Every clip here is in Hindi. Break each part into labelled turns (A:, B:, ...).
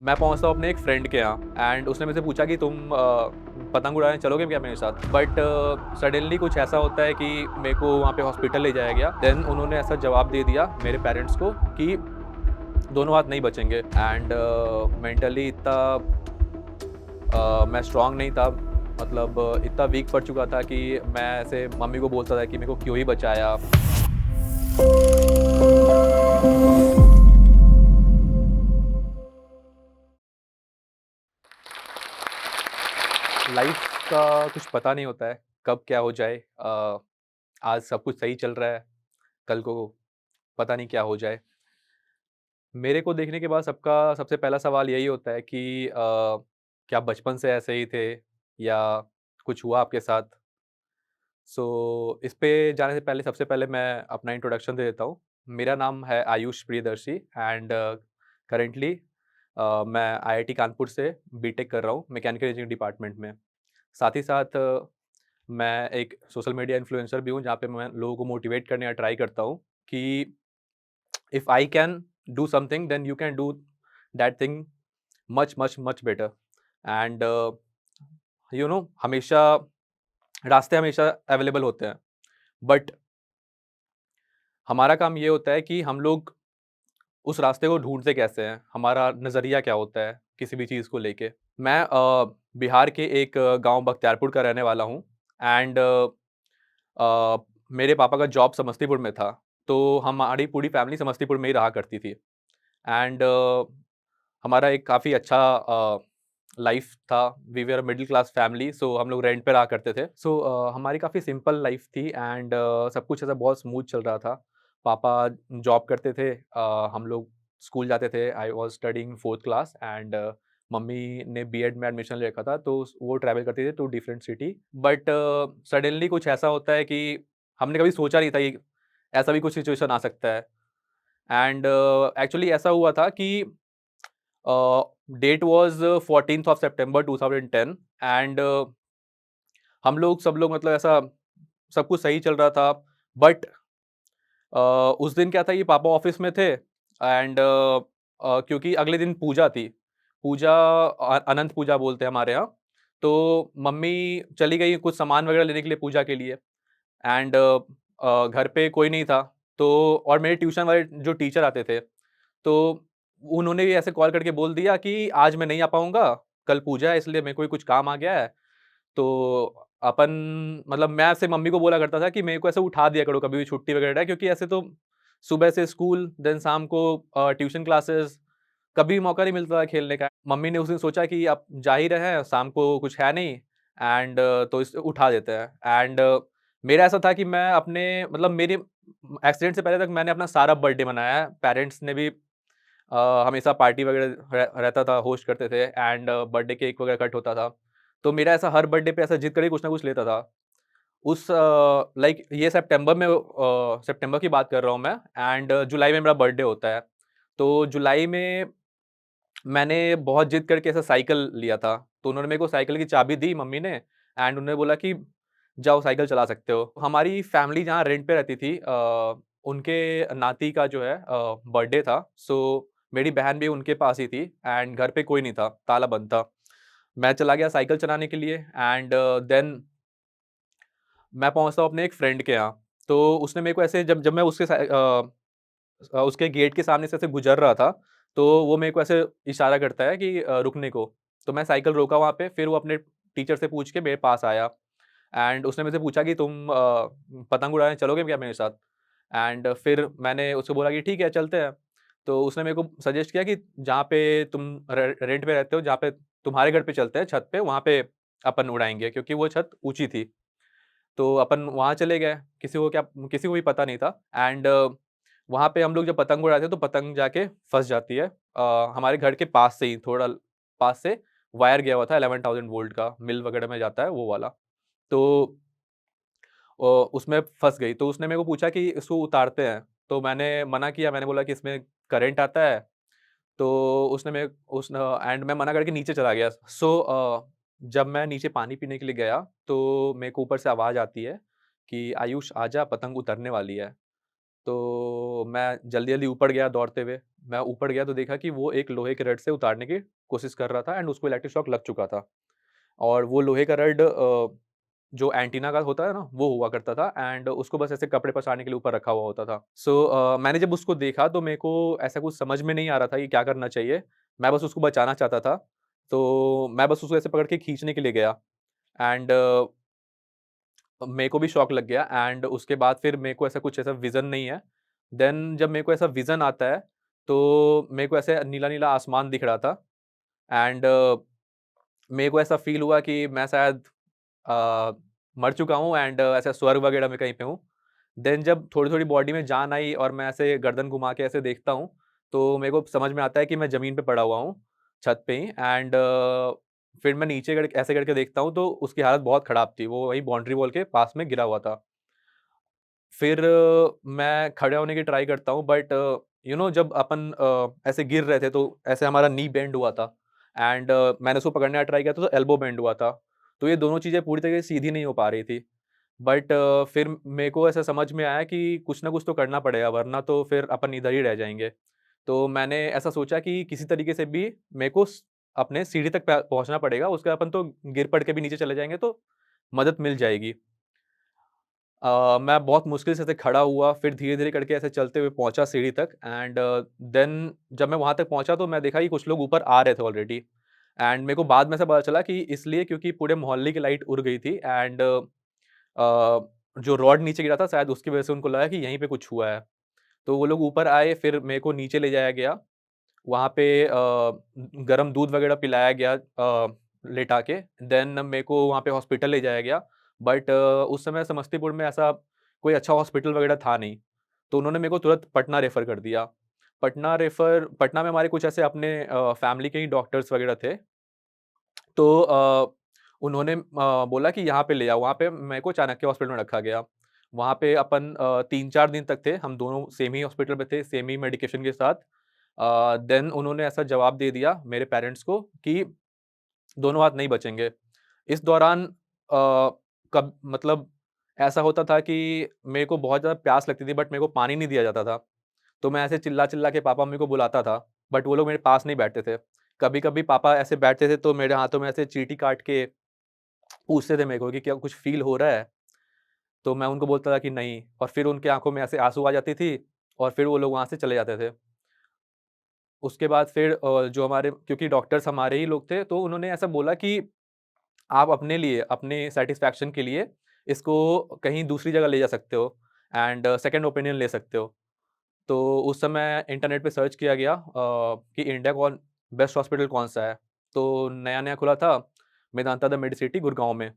A: मैं पहुँचता हूँ अपने एक फ्रेंड के यहाँ एंड उसने मेरे से पूछा कि तुम पतंग उड़ाने चलोगे क्या मेरे साथ? बट सडनली कुछ ऐसा होता है कि मेरे को वहाँ पे हॉस्पिटल ले जाया गया। देन उन्होंने ऐसा जवाब दे दिया मेरे पेरेंट्स को कि दोनों हाथ नहीं बचेंगे एंड मेंटली इतना मैं स्ट्रॉन्ग नहीं था। मतलब इतना वीक पड़ चुका था कि मैं ऐसे मम्मी को बोलता था कि मेरे को क्यों ही बचाया? लाइफ का कुछ पता नहीं होता है, कब क्या हो जाए। आज सब कुछ सही चल रहा है, कल को पता नहीं क्या हो जाए। मेरे को देखने के बाद सबका सबसे पहला सवाल यही होता है कि क्या बचपन से ऐसे ही थे या कुछ हुआ आपके साथ? सो इस पे जाने से पहले सबसे पहले मैं अपना इंट्रोडक्शन दे देता हूँ। मेरा नाम है आयुष प्रियदर्शी एंड करंटली मैं आईआईटी कानपुर से बीटेक कर रहा हूँ मैकेनिकल इंजीनियरिंग डिपार्टमेंट में। साथ ही साथ मैं एक सोशल मीडिया इन्फ्लुएंसर भी हूँ, जहाँ पे मैं लोगों को मोटिवेट करने का ट्राई करता हूँ कि if I can do something then you can do that thing much much much better and हमेशा रास्ते हमेशा अवेलेबल होते हैं, बट हमारा काम ये होता है कि हम लोग उस रास्ते को ढूँढते कैसे हैं, हमारा नज़रिया क्या होता है किसी भी चीज़ को लेके। मैं बिहार के एक गाँव बख्तियारपुर का रहने वाला हूँ एंड मेरे पापा का जॉब समस्तीपुर में था, तो हमारी पूरी फैमिली समस्तीपुर में ही रहा करती थी एंड हमारा एक काफ़ी अच्छा लाइफ़ था। We were a middle class family, so हम लोग रेंट पे रहा करते थे। सो हमारी काफ़ी सिंपल लाइफ़ थी एंड सब कुछ ऐसा बहुत स्मूथ चल रहा था। पापा जॉब करते थे, हम लोग स्कूल जाते थे। I was studying 4th class and mummy ने बीएड में एडमिशन ले रखा था, तो वो ट्रैवल करती थी to different city. But suddenly कुछ ऐसा होता है कि हमने कभी सोचा नहीं था कि ऐसा भी कुछ सिचुएशन आ सकता है एंड एक्चुअली ऐसा हुआ था कि date was 14th of September 2010 and हम लोग सब लोग मतलब ऐसा सब कुछ सही चल रहा था। बट उस दिन क्या था कि पापा ऑफ़िस में थे एंड क्योंकि अगले दिन पूजा थी। पूजा अनंत पूजा बोलते हैं हमारे यहाँ। तो मम्मी चली गई कुछ सामान वग़ैरह लेने के लिए पूजा के लिए एंड घर पे कोई नहीं था। तो और मेरे ट्यूशन वाले जो टीचर आते थे, तो उन्होंने भी ऐसे कॉल करके बोल दिया कि आज मैं नहीं आ पाऊँगा, कल पूजा है इसलिए मेरे को भी कुछ काम आ गया है। तो अपन मतलब मैं ऐसे मम्मी को बोला करता था कि मेरे को ऐसे उठा दिया करो कभी भी छुट्टी वगैरह है, क्योंकि ऐसे तो सुबह से स्कूल देन शाम को ट्यूशन क्लासेस, कभी मौका नहीं मिलता था खेलने का। मम्मी ने उस दिन सोचा कि अब जा ही रहे हैं, शाम को कुछ है नहीं एंड तो इसे उठा देते हैं एंड मेरा ऐसा था कि मैं अपने मतलब मेरे एक्सीडेंट से पहले तक मैंने अपना सारा बर्थडे मनाया है। पेरेंट्स ने भी हमेशा पार्टी वगैरह रहता था, होस्ट करते थे एंड बर्थडे केक वगैरह कट होता था। तो मेरा ऐसा हर बर्थडे पे ऐसा जिद करके कुछ ना कुछ लेता था। उस लाइक ये सितंबर की बात कर रहा हूँ मैं एंड जुलाई में मेरा बर्थडे होता है। तो जुलाई में मैंने बहुत जिद करके ऐसा साइकिल लिया था। तो उन्होंने मेरे को साइकिल की चाबी दी मम्मी ने एंड उन्होंने बोला कि जाओ साइकिल चला सकते हो। हमारी फैमिली जहाँ रेंट पे रहती थी, उनके नाती का जो है बर्थडे था। सो मेरी बहन भी उनके पास ही थी एंड घर पे कोई नहीं था, ताला बंद था। मैं चला गया साइकिल चलाने के लिए एंड देन मैं पहुँचता हूँ अपने एक फ्रेंड के यहाँ। तो उसने मेरे को ऐसे जब जब मैं उसके गेट के सामने से ऐसे गुज़र रहा था, तो वो मेरे को ऐसे इशारा करता है कि रुकने को। तो मैं साइकिल रोका वहाँ पे, फिर वो अपने टीचर से पूछ के मेरे पास आया एंड उसने मेरे से पूछा कि तुम पतंग उड़ाने चलोगे क्या मेरे साथ? एंड फिर मैंने उसको बोला कि ठीक है चलते हैं। तो उसने मेरे को सजेस्ट किया कि जहाँ पे तुम रेंट पे रहते हो, जहाँ पे तुम्हारे घर पे चलते हैं छत पे, वहाँ पे अपन उड़ाएँगे, क्योंकि वो छत ऊँची थी। तो अपन वहाँ चले गए, किसी को भी पता नहीं था एंड वहाँ पे हम लोग जब पतंग उड़ाते हैं तो पतंग जाके फँस जाती है। हमारे घर के पास से ही थोड़ा पास से वायर गया हुआ था 11,000 वोल्ट का, मिल वगैरह में जाता है वो वाला। तो उसमें फँस गई, तो उसने मेरे को पूछा कि इसको उतारते हैं, तो मैंने मना किया, मैंने बोला कि इसमें करंट आता है। तो उसने मेरे उस एंड मैं मना करके नीचे चला गया। सो जब मैं नीचे पानी पीने के लिए गया, तो मेरे को ऊपर से आवाज़ आती है कि आयुष आजा पतंग उतरने वाली है। तो मैं जल्दी-जल्दी ऊपर गया दौड़ते हुए। मैं ऊपर गया तो देखा कि वो एक लोहे के रड से उतारने की कोशिश कर रहा था एंड उसको इलेक्ट्रिक शॉक लग चुका था। और वो लोहे का रड जो एंटीना का होता है ना, वो हुआ करता था एंड उसको बस ऐसे कपड़े पसारने के लिए ऊपर रखा हुआ होता था। सो मैंने जब उसको देखा तो मेरे को ऐसा कुछ समझ में नहीं आ रहा था कि क्या करना चाहिए। मैं बस उसको बचाना चाहता था। तो मैं बस उसको ऐसे पकड़ के खींचने के लिए गया एंड मेरे को भी शॉक लग गया एंड उसके बाद फिर मेरे को ऐसा कुछ ऐसा विज़न नहीं है। देन जब मेरे को ऐसा विज़न आता है, तो मेरे को ऐसे नीला-नीला आसमान दिख रहा था एंड मेरे को ऐसा फ़ील हुआ कि मैं शायद अ, मर चुका हूँ एंड ऐसा स्वर्ग वगैरह में कहीं पे हूँ। देन जब थोड़ी-थोड़ी बॉडी में जान आई और मैं ऐसे गर्दन घुमा के ऐसे देखता हूँ, तो मेरे को समझ में आता है कि मैं ज़मीन पे पड़ा हुआ हूँ, छत पे ही एंड फिर मैं नीचे ऐसे करके देखता हूँ तो उसकी हालत बहुत खराब थी। वो वही बाउंड्री वॉल के पास में गिरा हुआ था। फिर मैं खड़े होने की ट्राई करता हूँ बट जब अपन ऐसे गिर रहे थे तो ऐसे हमारा नी बेंड हुआ था एंड मैंने उसको पकड़ने का ट्राई किया था तो एल्बो बेंड हुआ था। तो ये दोनों चीज़ें पूरी तरीके से सीधी नहीं हो पा रही थी। बट फिर मेरे को ऐसा समझ में आया कि कुछ ना कुछ तो करना पड़ेगा वरना तो फिर अपन इधर ही रह जाएँगे। तो मैंने ऐसा सोचा कि किसी तरीके से भी मेरे को अपने सीढ़ी तक पहुँचना पड़ेगा, उसके बाद अपन तो गिर पड़ के भी नीचे चले जाएँगे तो मदद मिल जाएगी। मैं बहुत मुश्किल से ऐसे खड़ा हुआ, फिर धीरे-धीरे करके ऐसे चलते हुए पहुँचा सीढ़ी तक एंड देन जब मैं वहाँ तक पहुँचा तो मैं देखा कि कुछ लोग ऊपर आ रहे थे ऑलरेडी एंड मेरे को बाद में ऐसा पता चला कि इसलिए क्योंकि पूरे मोहल्ले की लाइट उड़ गई थी एंड जो रॉड नीचे गिरा था शायद उसकी वजह से उनको लगा कि यहीं पे कुछ हुआ है। तो वो लोग ऊपर आए, फिर मेरे को नीचे ले जाया गया। वहाँ पे गरम दूध वगैरह पिलाया गया लेटा के। देन मेरे को वहाँ पे हॉस्पिटल ले जाया गया। बट उस समय समस्तीपुर में ऐसा कोई अच्छा हॉस्पिटल वगैरह था नहीं। तो उन्होंने मेरे को तुरंत पटना रेफ़र कर दिया। पटना में हमारे कुछ ऐसे अपने फैमिली के ही डॉक्टर्स वगैरह थे। तो उन्होंने बोला कि यहाँ पे ले आओ, वहाँ पे मेरे को चाणक्य हॉस्पिटल में रखा गया। वहाँ पे अपन 3-4 दिन तक थे, हम दोनों सेम ही हॉस्पिटल में थे, सेम ही मेडिकेशन के साथ। देन उन्होंने ऐसा जवाब दे दिया मेरे पेरेंट्स को कि दोनों हाथ नहीं बचेंगे। इस दौरान कब मतलब ऐसा होता था कि मेरे को बहुत ज़्यादा प्यास लगती थी बट मेरे को पानी नहीं दिया जाता था। तो मैं ऐसे चिल्ला-चिल्ला के पापा-मम्मी को बुलाता था, बट वो लोग मेरे पास नहीं बैठते थे। कभी-कभी पापा ऐसे बैठते थे तो मेरे हाथों में ऐसे चींटी काट के पूछते थे मेरे को कि क्या कुछ फ़ील हो रहा है? तो मैं उनको बोलता था कि नहीं और फिर उनकी आँखों में ऐसे आँसू आ जाती थी और फिर वो लोग वहाँ से चले जाते थे। उसके बाद फिर जो हमारे क्योंकि डॉक्टर्स हमारे ही लोग थे, तो उन्होंने ऐसा बोला कि आप अपने लिए, अपने सैटिस्फैक्शन के लिए इसको कहीं दूसरी जगह ले जा सकते हो एंड सेकंड ओपिनियन ले सकते हो। तो उस समय इंटरनेट पे सर्च किया गया कि इंडिया कौन बेस्ट हॉस्पिटल कौन-सा है? तो नया-नया खुला था मेदांता द मेडिसिटी गुड़गाँव में।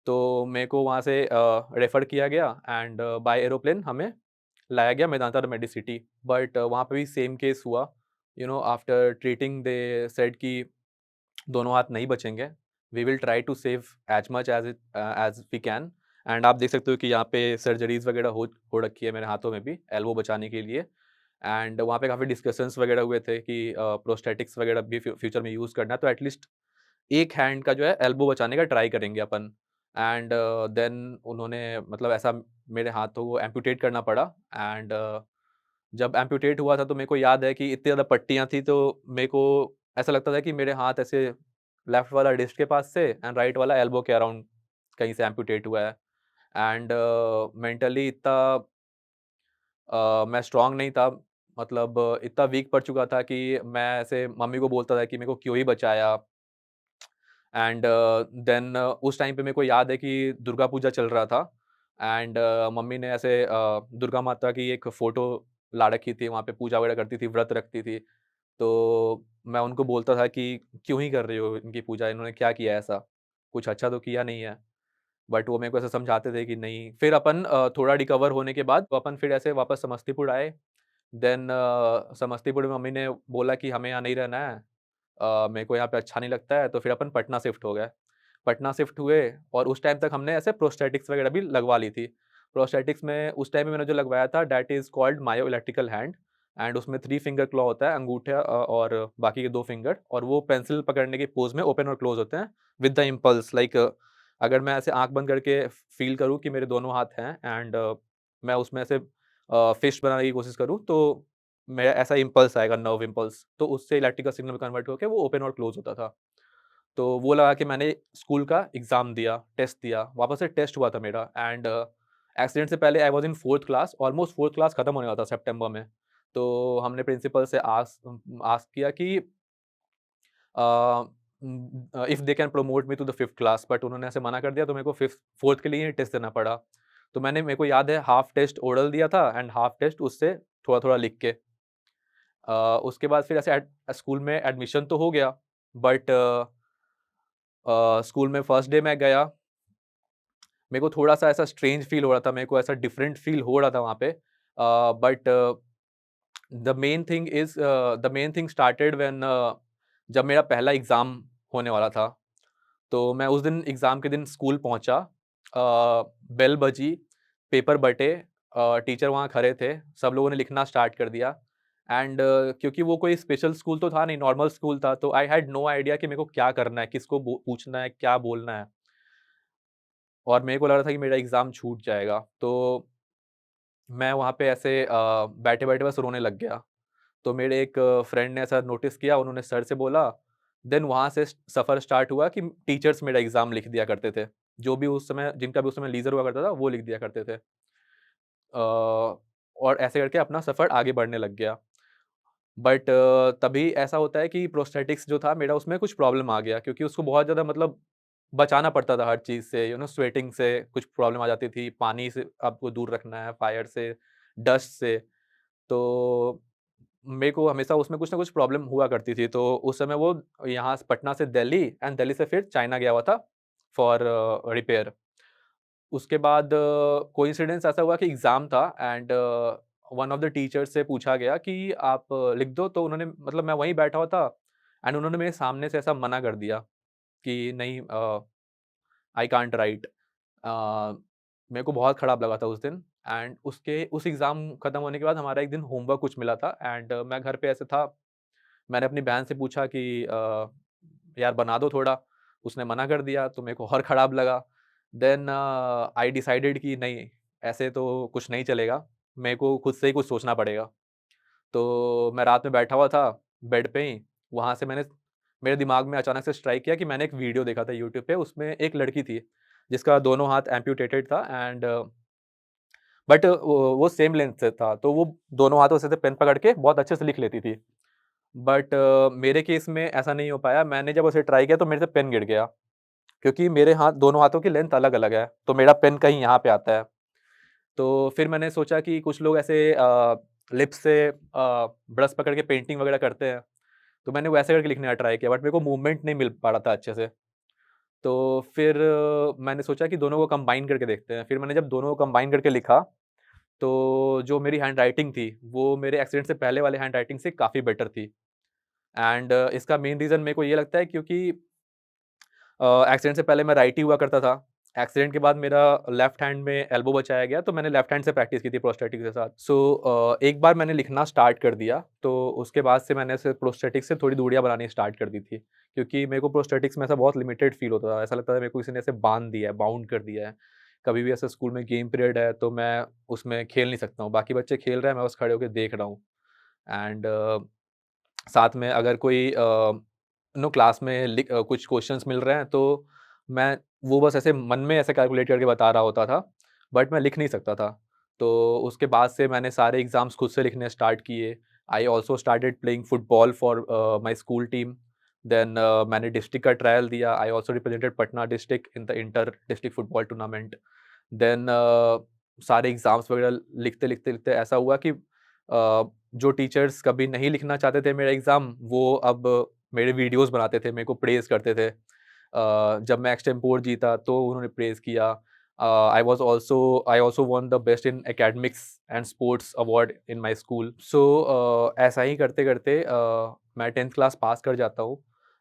A: तो मेरे को वहाँ से रेफ़र किया गया एंड बाय एरोप्लेन हमें लाया गया मेदांता द मेडिसिटी। बट वहाँ पे भी सेम केस हुआ। आफ्टर ट्रीटिंग दे सेड कि दोनों हाथ नहीं बचेंगे। We will try to save as much as we can and आप देख सकते हो कि यहाँ पे सर्जरीज़ वग़ैरह हो रखी है मेरे हाथों में भी एल्बो बचाने के लिए एंड वहाँ पे काफ़ी डिस्कशंस वग़ैरह हुए थे कि प्रोस्थेटिक्स वग़ैरह भी फ्यूचर में यूज़ करना है तो एटलीस्ट एक हैंड का जो है एल्बो बचाने का ट्राई करेंगे अपन एंड देन उन्होंने मतलब ऐसा मेरे हाथों को एम्पुटेट करना पड़ा एंड जब एम्पुटेट हुआ था तो मेरे को याद है कि इतनी ज़्यादा पट्टियाँ थी तो मेरे को ऐसा लगता था कि मेरे हाथ ऐसे लेफ्ट वाला रिस्ट के पास से एंड राइट वाला एल्बो के अराउंड कहीं से एम्पुटेट हुआ है एंड मेंटली इतना मैं स्ट्रॉन्ग नहीं था मतलब इतना वीक पड़ चुका था कि मैं ऐसे मम्मी को बोलता था कि मेरे को क्यों ही बचाया एंड देन उस टाइम पे मेरे को याद है कि दुर्गा पूजा चल रहा था एंड मम्मी ने ऐसे दुर्गा माता की एक फ़ोटो ला रखी थी, वहाँ पे पूजा वगैरह करती थी, व्रत रखती थी। तो मैं उनको बोलता था कि क्यों ही कर रही हो इनकी पूजा, इन्होंने क्या किया है ऐसा? कुछ अच्छा तो किया नहीं है। बट वो मेरे को ऐसा समझाते थे कि नहीं फिर अपन थोड़ा रिकवर होने के बाद तो अपन फिर ऐसे वापस समस्तीपुर आए। देन समस्तीपुर में मम्मी ने बोला कि हमें यहाँ नहीं रहना है। मेरे को यहाँ पे अच्छा नहीं लगता है, तो फिर अपन पटना शिफ्ट हो गए। पटना शिफ्ट हुए और उस टाइम तक हमने ऐसे प्रोस्थेटिक्स वगैरह भी लगवा ली थी। प्रोस्थेटिक्स में उस टाइम पे मैंने जो लगवाया था that is called myo electrical hand and उसमें 3 फिंगर क्लॉ होता है, अंगूठा और बाकी के 2 फिंगर और वो पेंसिल पकड़ने की पोज़ में ओपन और क्लोज़ होते हैं विद द इम्पल्स लाइक अगर मैं ऐसे आँख बंद करके फ़ील करूँ कि मेरे दोनों हाथ हैं एंड मैं उसमें ऐसे फ़िस्ट बनाने की कोशिश करूँ, तो मेरा ऐसा इम्पल्स आएगा, नर्व इम्पल्स, तो उससे इलेक्ट्रिकल सिग्नल में कन्वर्ट होके वो ओपन और क्लोज़ होता था। तो वो लगा कि मैंने स्कूल का एग्ज़ाम दिया, टेस्ट दिया, वापस से टेस्ट हुआ था मेरा एंड एक्सीडेंट से पहले I was in 4th class, almost 4th class खत्म होने वाला था सितंबर में। तो हमने प्रिंसिपल से आस्क किया कि if they can promote me to the 5th class, but उन्होंने ऐसे मना कर दिया, तो मेरे को 5th 4th के लिए ही टेस्ट देना पड़ा। तो मेरे को याद है हाफ टेस्ट ओरल दिया था एंड हाफ टेस्ट उससे थोड़ा-थोड़ा लिख के। उसके बाद फिर ऐसे स्कूल में एडमिशन तो हो गया, बट स्कूल में फर्स्ट डे मैं गया, मेरे को थोड़ा-सा ऐसा स्ट्रेंज फ़ील हो रहा था, मेरे को ऐसा डिफरेंट फ़ील हो रहा था वहाँ पे। But the main thing started when जब मेरा पहला एग्ज़ाम होने वाला था। तो मैं उस दिन एग्ज़ाम के दिन स्कूल पहुँचा, बेल बजी, पेपर बँटे, टीचर वहाँ खड़े थे, सब लोगों ने लिखना स्टार्ट कर दिया एंड क्योंकि वो कोई स्पेशल स्कूल तो था नहीं, नॉर्मल स्कूल था, तो आई हैड नो आइडिया कि मेरे को क्या करना है, किसको पूछना है, क्या बोलना है और मेरे को लग रहा था कि मेरा एग्ज़ाम छूट जाएगा। तो मैं वहाँ पे ऐसे बैठे-बैठे बस रोने लग गया। तो मेरे एक फ्रेंड ने ऐसा नोटिस किया, उन्होंने सर से बोला, देन वहाँ से सफ़र स्टार्ट हुआ कि टीचर्स मेरा एग्ज़ाम लिख दिया करते थे। जो भी उस समय जिनका भी उस समय लीज़र हुआ करता था, वो लिख दिया करते थे। और ऐसे करके अपना सफ़र आगे बढ़ने लग गया। बट तभी ऐसा होता है कि प्रोस्थेटिक्स जो था मेरा उसमें कुछ प्रॉब्लम आ गया क्योंकि उसको बहुत ज़्यादा मतलब बचाना पड़ता था हर चीज़ से, स्वेटिंग से कुछ प्रॉब्लम आ जाती थी, पानी से आपको दूर रखना है, फायर से, डस्ट से। तो मेरे को हमेशा उसमें कुछ ना कुछ प्रॉब्लम हुआ करती थी। तो उस समय वो यहाँ से पटना से दिल्ली एंड दिल्ली से फिर चाइना गया हुआ था फॉर रिपेयर। उसके बाद कोइंसिडेंस ऐसा हुआ कि एग्ज़ाम था and one of the teachers से पूछा गया कि आप लिख दो, तो उन्होंने मतलब मैं वहीं बैठा हुआ था एंड उन्होंने मेरे सामने से ऐसा मना कर दिया कि नहीं, आई कांट राइट। मेरे को बहुत खराब लगा था उस दिन एंड उसके उस एग्ज़ाम खत्म होने के बाद हमारा एक दिन होमवर्क कुछ मिला था एंड मैं घर पे ऐसे था, मैंने अपनी बहन से पूछा कि यार बना दो थोड़ा, उसने मना कर दिया तो मेरे को और खराब लगा। देन आई डिसाइडेड कि नहीं, ऐसे तो कुछ नहीं चलेगा, मेरे को खुद से ही कुछ सोचना पड़ेगा। तो मैं रात में बैठा हुआ था बेड पे ही, वहाँ से मेरे दिमाग में अचानक से स्ट्राइक किया कि मैंने एक वीडियो देखा था यूट्यूब पे, उसमें एक लड़की थी, जिसका दोनों हाथ एम्पुटेटेड था एंड बट वो सेम लेंथ से था, तो वो दोनों हाथों से पेन पकड़ के बहुत अच्छे से लिख लेती थी। बट मेरे केस में ऐसा नहीं हो पाया, मैंने जब उसे ट्राई किया तो मेरे से पेन गिर गया, क्योंकि मेरे हाथ दोनों हाथों की लेंथ अलग-अलग है, तो मेरा पेन कहीं यहाँ पे आता है। तो फिर मैंने सोचा कि कुछ लोग ऐसे लिप्स से ब्रश पकड़ के पेंटिंग वगैरह करते हैं, तो मैंने वैसे करके लिखने का ट्राई किया बट मेरे को मूवमेंट नहीं मिल पा रहा था अच्छे से। तो फिर मैंने सोचा कि दोनों को कंबाइन करके देखते हैं, फिर मैंने जब दोनों को कंबाइन करके लिखा, तो जो मेरी हैंडराइटिंग थी, वो मेरे एक्सीडेंट से पहले वाले हैंडराइटिंग से काफ़ी बेटर थी एंड इसका मेन रीज़न मेरे को ये लगता है क्योंकि एक्सीडेंट से पहले मैं राइट ही हुआ करता था। एक्सीडेंट के बाद मेरा लेफ्ट हैंड में एल्बो बचाया गया, तो मैंने लेफ्ट हैंड से प्रैक्टिस की थी प्रोस्थेटिक के साथ। सो एक बार मैंने लिखना स्टार्ट कर दिया, तो उसके बाद से मैंने ऐसे प्रोस्थेटिक से थोड़ी दूरियाँ बनानी स्टार्ट कर दी थी। क्योंकि मेरे को प्रोस्थेटिक्स में ऐसा बहुत लिमिटेड फ़ील होता था, ऐसा लगता था मेरे को किसी ने ऐसे बाँध दिया है, बाउंड कर दिया है। कभी भी ऐसे स्कूल में गेम पीरियड है, तो मैं उसमें खेल नहीं सकता हूँ। बाकी बच्चे खेल रहे हैं, मैं बस खड़े होके देख रहा हूँ एंड साथ में अगर कोई क्लास में कुछ क्वेश्चंस मिल रहे हैं तो मैं वो बस ऐसे मन में ऐसे कैलकुलेट करके बता रहा होता था, बट मैं लिख नहीं सकता था। तो उसके बाद से मैंने सारे एग्ज़ाम्स खुद से लिखने स्टार्ट किए। I also started playing football for my school team. Then मैंने डिस्ट्रिक्ट का ट्रायल दिया। I also represented Patna district in the inter district football tournament. Then सारे एग्ज़ाम्स वगैरह लिखते-लिखते ऐसा हुआ कि जो टीचर्स कभी नहीं लिखना चाहते थे मेरा एग्ज़ाम, वो अब मेरे वीडियोज़ बनाते थे, मेरे को प्रेज़ करते थे। जब मैं एक्सटेम्पोर जीता तो उन्होंने प्रेज़ किया। I also won the best in academics and sports award in my school. So ऐसा ही करते-करते मैं 10th क्लास पास कर जाता हूँ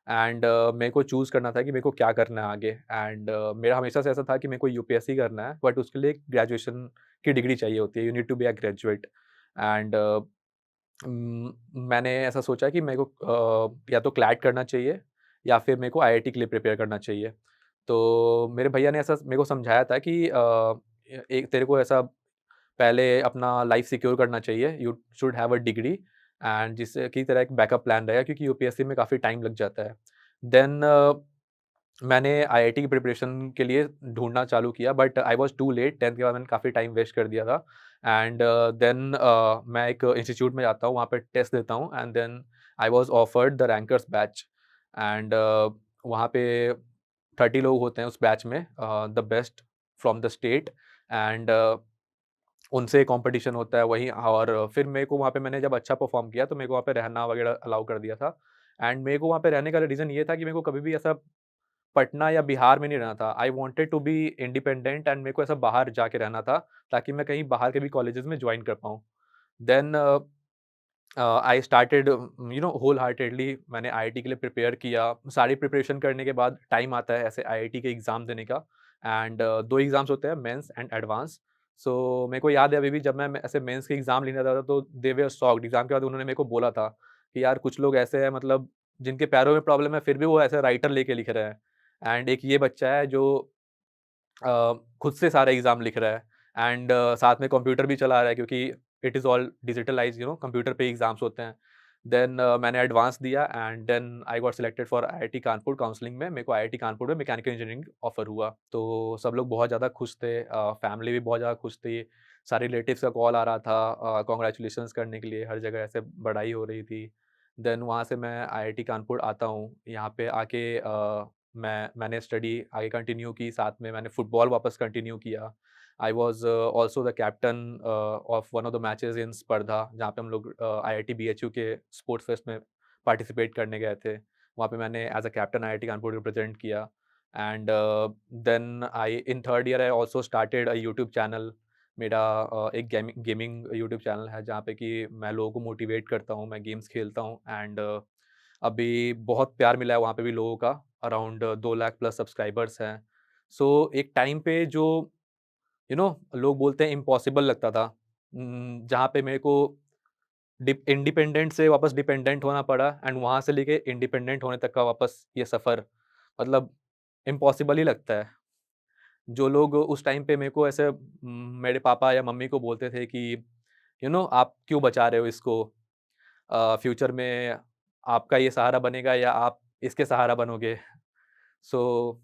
A: एंड मेरे को चूज़ करना था कि मेरे को क्या करना है आगे एंड मेरा हमेशा से ऐसा था कि मेरे को यूपीएससी करना है, बट उसके लिए ग्रेजुएशन की डिग्री चाहिए होती है, you need to be a graduate and मैंने ऐसा सोचा कि मेरे को या तो क्लैट करना चाहिए या फिर मेरे को आईआईटी के लिए प्रिपेयर करना चाहिए। तो मेरे भैया ने ऐसा मेरे को समझाया था कि एक तेरे को ऐसा पहले अपना लाइफ सिक्योर करना चाहिए, you should have a degree and जिससे की तरह एक बैकअप प्लान रहेगा क्योंकि यूपीएससी में काफ़ी टाइम लग जाता है। देन मैंने आईआईटी की प्रिपरेशन के लिए ढूँढना चालू किया but I was too late 10th के बाद मैंने काफ़ी टाइम वेस्ट कर दिया था एंड देन मैं एक इंस्टीट्यूट में जाता हूँ, वहाँ पे टेस्ट देता हूँ and then I was offered the rankers batch and वहाँ पे 30 लोग होते हैं उस बैच में the best from the state and उनसे कॉम्पिटिशन होता है वहीं और फिर मेरे को वहाँ पे मैंने जब अच्छा परफ़ॉर्म किया तो मेरे को वहाँ पे रहना वगैरह अलाउ कर दिया था एंड मेरे को वहाँ पे रहने का रीज़न ये था कि मेरे को कभी भी ऐसा पटना या बिहार में नहीं रहना था। I wanted to be independent and मेरे को ऐसा बाहर जाके रहना था, ताकि मैं कहीं बाहर के भी कॉलेजेस में जॉइन कर पाऊँ। Then I started wholeheartedly मैंने आईआईटी के लिए प्रिपेयर किया। सारी प्रिपरेशन करने के बाद टाइम आता है ऐसे आईआईटी के एग्ज़ाम देने का एंड 2 एग्ज़ाम्स होते हैं मेंस एंड एडवांस। सो मेरे को याद है अभी भी जब मैं ऐसे मेंस के एग्ज़ाम लेने जाता था तो दे वर शॉक्ड। एग्ज़ाम के बाद उन्होंने मेरे को बोला था कि यार कुछ लोग ऐसे हैं मतलब जिनके पैरों में प्रॉब्लम है फिर भी वो ऐसे राइटर लेके लिख रहे हैं। एंड एक ये बच्चा है जो खुद से सारे एग्ज़ाम लिख रहा है एंड साथ में कंप्यूटर भी चला रहा है क्योंकि it is all digitalized computer पे एग्ज़ाम्स होते हैं। देन मैंने एडवांस दिया and then I got selected for IIT Kanpur counselling में। मेरे को आईआईटी कानपुर में मैकेनिकल इंजीनियरिंग ऑफ़र हुआ। तो सब लोग बहुत ज़्यादा खुश थे, फैमिली भी बहुत ज़्यादा खुश थी। सारे रिलेटिव्स का कॉल आ रहा था कांग्रेचुलेशंस करने के लिए, हर जगह ऐसे बधाई हो रही थी। देन वहाँ से मैं आईआईटी कानपुर आता हूँ, यहाँ पे आके मैंने स्टडी आगे कंटिन्यू की, साथ में मैंने फुटबॉल वापस कंटिन्यू किया। I was also the captain of one of the matches in Spardha, जहाँ पे हम लोग आईआईटी बीएचयू के स्पोर्ट्स फेस्ट में पार्टिसिपेट करने गए थे। वहाँ पे मैंने as a captain IIT Kanpur represent किया and then I in 3rd year I also started a YouTube channel. मेरा एक गेमिंग यूट्यूब चैनल है, जहाँ पे कि मैं लोगों को मोटिवेट करता हूँ, मैं गेम्स खेलता हूँ एंड अभी बहुत प्यार मिला है वहाँ पे भी लोगों का, अराउंड 2 लाख प्लस सब्सक्राइबर्स हैं। सो एक टाइम पे जो लोग बोलते हैं इम्पॉसिबल लगता था, जहाँ पे मेरे को इंडिपेंडेंट से वापस डिपेंडेंट होना पड़ा एंड वहाँ से लेके इंडिपेंडेंट होने तक का वापस ये सफ़र मतलब इम्पॉसिबल ही लगता है। जो लोग उस टाइम पे मेरे को ऐसे मेरे पापा या मम्मी को बोलते थे कि आप क्यों बचा रहे हो इसको? फ्यूचर में आपका ये सहारा बनेगा या आप इसके सहारा बनोगे। सो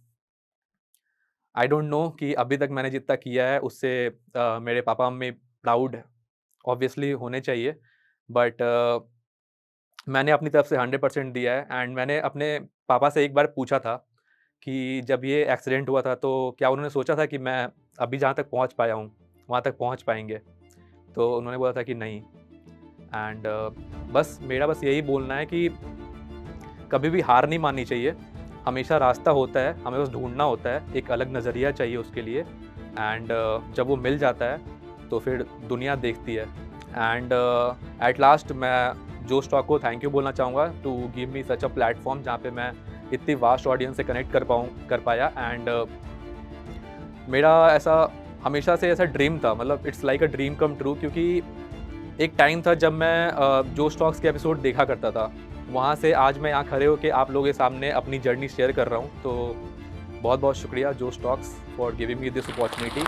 A: आई डोंट नो कि अभी तक मैंने जितना किया है उससे मेरे पापा-मम्मी प्राउड ऑब्वियसली होने चाहिए। बट मैंने अपनी तरफ से 100% दिया है एंड मैंने अपने पापा से एक बार पूछा था कि जब ये एक्सीडेंट हुआ था तो क्या उन्होंने सोचा था कि मैं अभी जहाँ तक पहुँच पाया हूँ, वहाँ तक पहुँच पाएँगे? तो उन्होंने बोला था कि नहीं एंड बस मेरा बस यही बोलना है कि कभी भी हार नहीं माननी चाहिए। हमेशा रास्ता होता है, हमें बस ढूँढना होता है, एक अलग नज़रिया चाहिए उसके लिए एंड जब वो मिल जाता है, तो फिर दुनिया देखती है एंड एट लास्ट मैं जोश टॉक को थैंक यू बोलना चाहूँगा to give me such a platform जहाँ पे मैं इतनी वास्ट ऑडियंस से कनेक्ट कर पाया एंड मेरा ऐसा हमेशा से ऐसा ड्रीम था, मतलब it's like a dream come true क्योंकि एक टाइम था जब मैं जोश टॉक्स के एपिसोड देखा करता था। वहाँ से आज मैं यहाँ खड़े होके आप लोगों के सामने अपनी जर्नी शेयर कर रहा हूँ। तो बहुत-बहुत शुक्रिया जोश talks for giving me this opportunity.